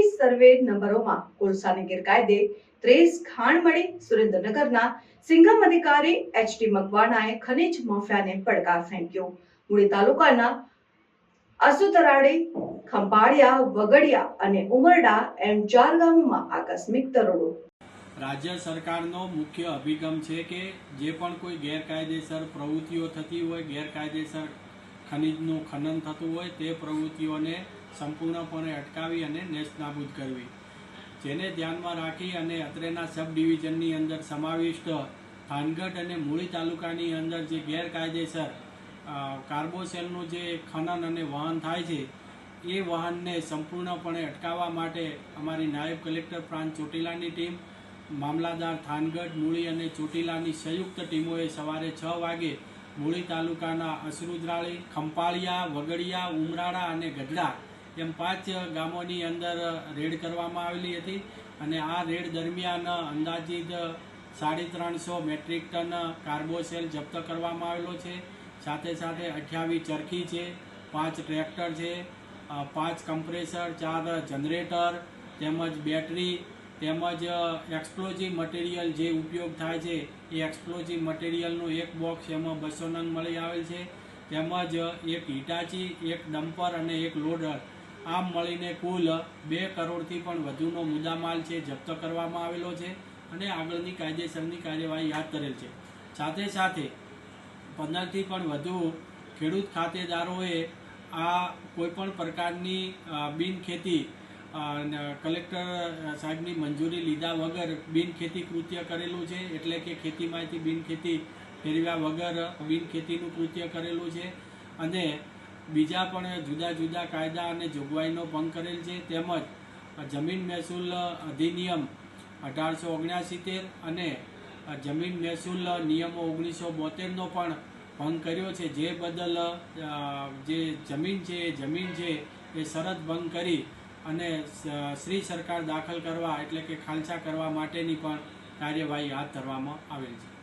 સર્વે નંબરોમાં કોલસાની ગેરકાયદે 30 ખાણ મળી સુરેન્દ્રનગરના સિંઘમ અધિકારી એચડી મકવાણાએ ખનીજ માફિયાને પડકાર ફેંક્યો। મૂળી તાલુકાના આસુતરાડી, ખંભાળિયા, વગડિયા અને ઉમરડા એમ 4 ગામોમાં આકસ્મિક દરોડો। રાજ્ય સરકારનો મુખ્ય અભિગમ છે કે જે પણ કોઈ ગેરકાયદેસર પ્રવૃત્તિઓ થતી હોય, ગેરકાયદેસર ખનીજનું ખનન થતું હોય તે પ્રવૃત્તિઓને સંપૂર્ણપણે અટકાવી અને નેસ્તનાબૂદ કરવી, જેને ધ્યાનમાં રાખી અને અત્રેના સબ ડિવિઝનની અંદર સમાવિષ્ટ થાનગઢ અને મૂળી તાલુકાની અંદર જે ગેરકાયદેસર કાર્બોસેલનું જે ખનન અને વહન થાય છે એ વહનને સંપૂર્ણપણે અટકાવવા માટે અમારી નાયબ કલેક્ટર પ્રાંત ચોટીલાની ટીમ, મામલાદાર થાનગઢ, મૂળી અને ચોટીલાની સંયુક્ત ટીમોએ સવારે 6 વાગે મૂળી તાલુકાના અસરુદ્રાળી, ખંભાળિયા, વગડિયા, ઉમરાળા અને ગઢડા એમ 5 ગામોની અંદર રેડ કરવામાં આવેલી હતી અને આ રેડ દરમિયાન અંદાજિત 350 મેટ્રિક ટન કાર્બોસેલ જપ્ત કરવામાં આવેલો છે। સાથે સાથે 28 ચરખી છે, 5 ટ્રેક્ટર છે, 5 કમ્પ્રેસર, 4 જનરેટર તેમજ બેટરી તેમજ એક્સપ્લોઝિવ મટીરિયલ જે ઉપયોગ થાય છે એ એક્સપ્લોઝિવ મટીરિયલનું એક બોક્સ એમાં 200 નંગ મળી આવેલ છે, તેમજ એક હિટાચી, એક ડમ્પર અને એક લોડર, આમ મળીને કુલ 2 કરોડથી પણ વધુનો મુદ્દામાલ છે જપ્ત કરવામાં આવેલો છે અને આગળની કાયદેસરની કાર્યવાહી હાથ ધરેલ છે। સાથે સાથે 15થી પણ વધુ ખેડૂત ખાતેદારોએ આ કોઈપણ પ્રકારની બિનખેતી કલેક્ટર સાહેબની મંજૂરી લીધા વગર બિનખેતી કૃત્ય કરેલું છે, એટલે કે ખેતીમાંથી બિનખેતી ફેરવ્યા વગર બિનખેતીનું કૃત્ય કરેલું છે અને બીજા પણ જુદા જુદા કાયદા અને જોગવાઈનો ભંગ કરેલ છે। તેમજ જમીન મહેસૂલ અધિનિયમ 1879 અને જમીન મહેસૂલ નિયમો 1972નો પણ ભંગ કર્યો છે, જે બદલ જે જમીન છે એ શરત ભંગ કરી અને શ્રી સરકાર દાખલ કરવા એટલે કે ખાલસા કરવા માટેની પણ કાર્યવાહી હાથ ધરવામાં આવેલ છે।